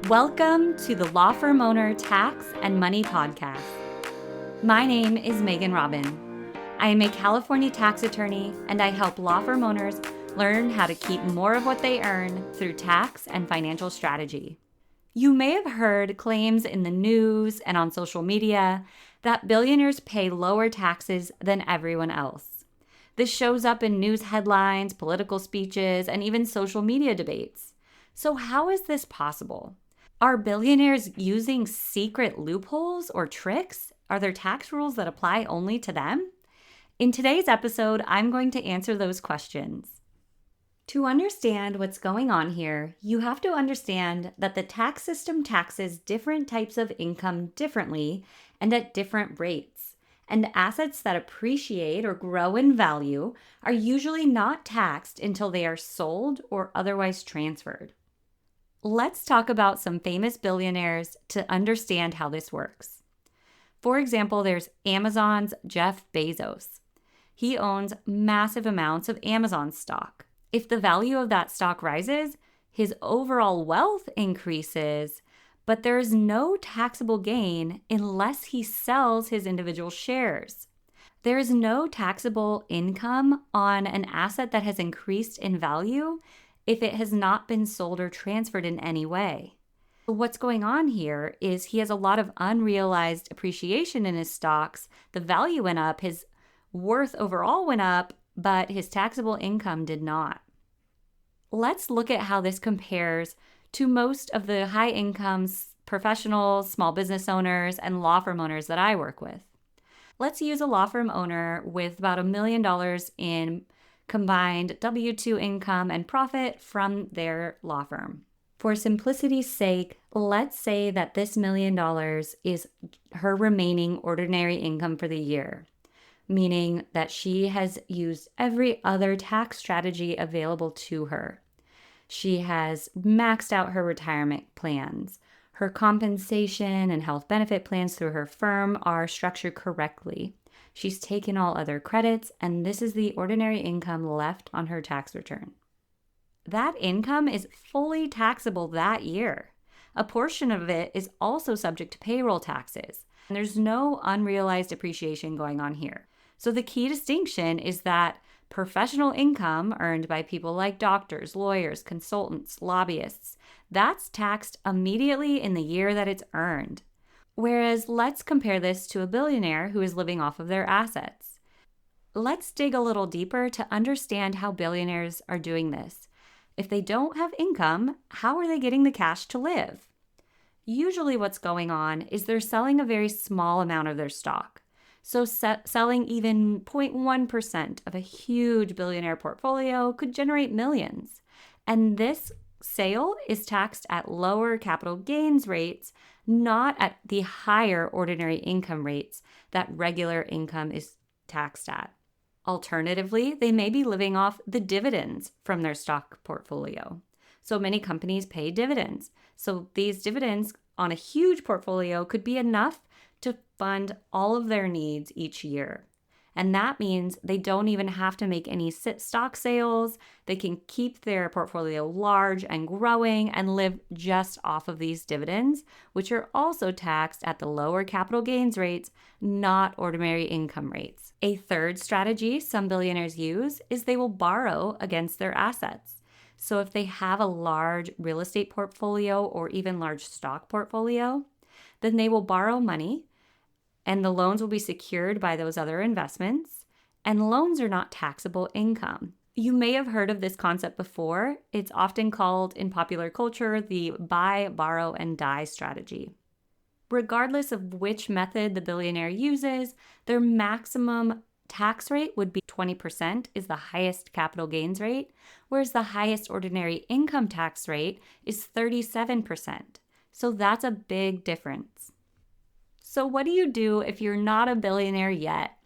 Welcome to the Law Firm Owner Tax and Money Podcast. My name is Megan Robin. I am a California tax attorney, and I help law firm owners learn how to keep more of what they earn through tax and financial strategy. You may have heard claims in the news and on social media that billionaires pay lower taxes than everyone else. This shows up in news headlines, political speeches, and even social media debates. So how is this possible? Are billionaires using secret loopholes or tricks? Are there tax rules that apply only to them? In today's episode, I'm going to answer those questions. To understand what's going on here, you have to understand that the tax system taxes different types of income differently and at different rates. And assets that appreciate or grow in value are usually not taxed until they are sold or otherwise transferred. Let's talk about some famous billionaires to understand how this works. For example, there's Amazon's Jeff Bezos. He owns massive amounts of Amazon stock. If the value of that stock rises, his overall wealth increases, but there is no taxable gain unless he sells his individual shares. There is no taxable income on an asset that has increased in value if it has not been sold or transferred in any way. What's going on here is he has a lot of unrealized appreciation in his stocks. The value went up, his worth overall went up, but his taxable income did not. Let's look at how this compares to most of the high income professionals, small business owners, and law firm owners that I work with. Let's use a law firm owner with about $1 million in combined W-2 income and profit from their law firm. For simplicity's sake, let's say that this $1 million is her remaining ordinary income for the year, meaning that she has used every other tax strategy available to her. She has maxed out her retirement plans. Her compensation and health benefit plans through her firm are structured correctly. She's taken all other credits, and this is the ordinary income left on her tax return. That income is fully taxable that year. A portion of it is also subject to payroll taxes, and there's no unrealized appreciation going on here. So the key distinction is that professional income earned by people like doctors, lawyers, consultants, lobbyists, that's taxed immediately in the year that it's earned. Whereas let's compare this to a billionaire who is living off of their assets. Let's dig a little deeper to understand how billionaires are doing this. If they don't have income, how are they getting the cash to live? Usually what's going on is they're selling a very small amount of their stock. So selling even 0.1% of a huge billionaire portfolio could generate millions. And this sale is taxed at lower capital gains rates, not at the higher ordinary income rates that regular income is taxed at. Alternatively, they may be living off the dividends from their stock portfolio. So many companies pay dividends. So these dividends on a huge portfolio could be enough to fund all of their needs each year. And that means they don't even have to make any stock sales. They can keep their portfolio large and growing and live just off of these dividends, which are also taxed at the lower capital gains rates, not ordinary income rates. A third strategy some billionaires use is they will borrow against their assets. So if they have a large real estate portfolio or even large stock portfolio, then they will borrow money, and the loans will be secured by those other investments, and loans are not taxable income. You may have heard of this concept before. It's often called in popular culture the buy, borrow, and die strategy. Regardless of which method the billionaire uses, their maximum tax rate would be 20% is the highest capital gains rate, whereas the highest ordinary income tax rate is 37%. So that's a big difference. So what do you do if you're not a billionaire yet?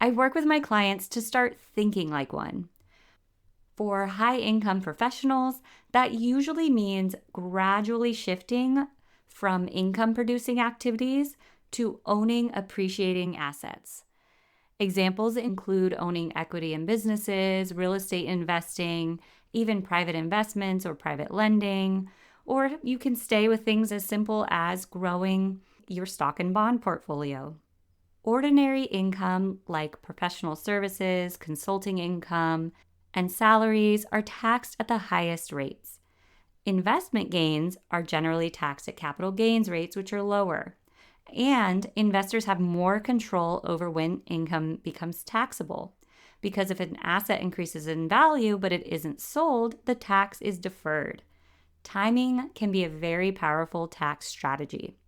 I work with my clients to start thinking like one. For high-income professionals, that usually means gradually shifting from income-producing activities to owning appreciating assets. Examples include owning equity in businesses, real estate investing, even private investments or private lending, Or you can stay with things as simple as growing your stock and bond portfolio. Ordinary income like professional services, consulting income, and salaries are taxed at the highest rates. Investment gains are generally taxed at capital gains rates, which are lower. And investors have more control over when income becomes taxable. Because if an asset increases in value but it isn't sold, the tax is deferred. Timing can be a very powerful tax strategy.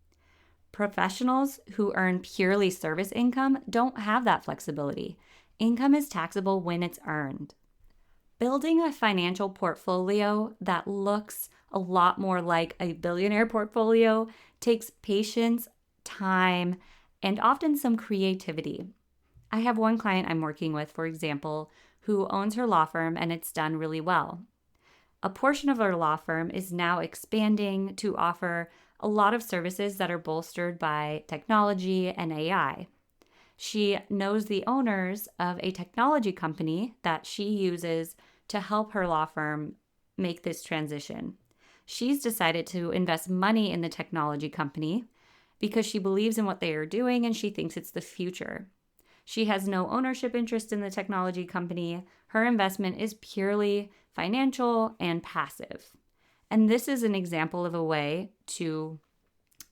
Professionals who earn purely service income don't have that flexibility. Income is taxable when it's earned. Building a financial portfolio that looks a lot more like a billionaire portfolio takes patience, time, and often some creativity. I have one client I'm working with, for example, who owns her law firm and it's done really well. A portion of her law firm is now expanding to offer a lot of services that are bolstered by technology and AI. She knows the owners of a technology company that she uses to help her law firm make this transition. She's decided to invest money in the technology company because she believes in what they are doing and she thinks it's the future. She has no ownership interest in the technology company. Her investment is purely financial and passive. And this is an example of a way to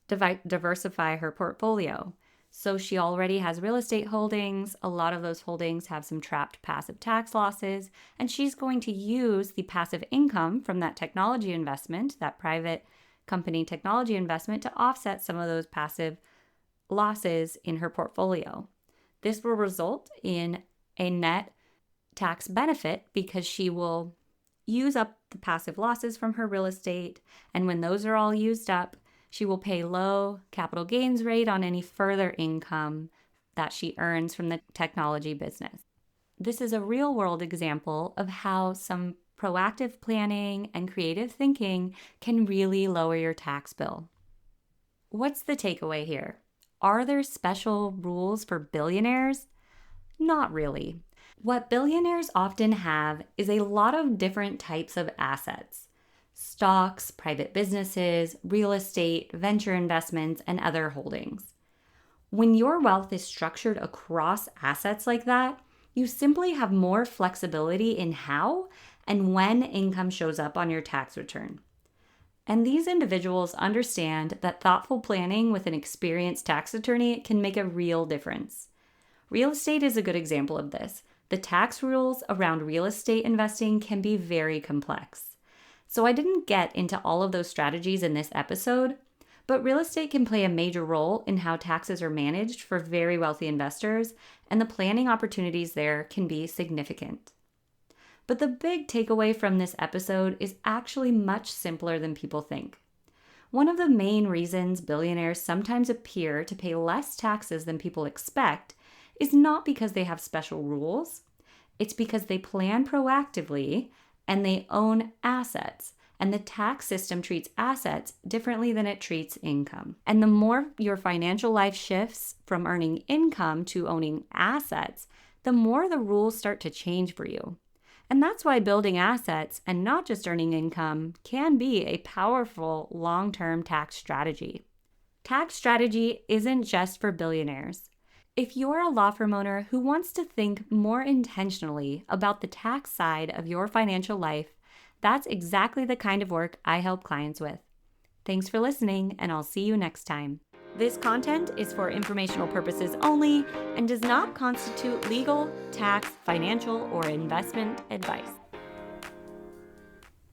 diversify her portfolio. So she already has real estate holdings. A lot of those holdings have some trapped passive tax losses. And she's going to use the passive income from that technology investment, that private company technology investment, to offset some of those passive losses in her portfolio. This will result in a net tax benefit because she will use up the passive losses from her real estate. And when those are all used up, she will pay low capital gains rate on any further income that she earns from the technology business. This is a real world example of how some proactive planning and creative thinking can really lower your tax bill. What's the takeaway here? Are there special rules for billionaires? Not really. What billionaires often have is a lot of different types of assets: stocks, private businesses, real estate, venture investments, and other holdings. When your wealth is structured across assets like that, you simply have more flexibility in how and when income shows up on your tax return. And these individuals understand that thoughtful planning with an experienced tax attorney can make a real difference. Real estate is a good example of this. The tax rules around real estate investing can be very complex. So I didn't get into all of those strategies in this episode, but real estate can play a major role in how taxes are managed for very wealthy investors, and the planning opportunities there can be significant. But the big takeaway from this episode is actually much simpler than people think. One of the main reasons billionaires sometimes appear to pay less taxes than people expect is not because they have special rules. It's because they plan proactively and they own assets. And the tax system treats assets differently than it treats income. And the more your financial life shifts from earning income to owning assets, the more the rules start to change for you. And that's why building assets and not just earning income can be a powerful long-term tax strategy. Tax strategy isn't just for billionaires. If you're a law firm owner who wants to think more intentionally about the tax side of your financial life, that's exactly the kind of work I help clients with. Thanks for listening, and I'll see you next time. This content is for informational purposes only and does not constitute legal, tax, financial, or investment advice.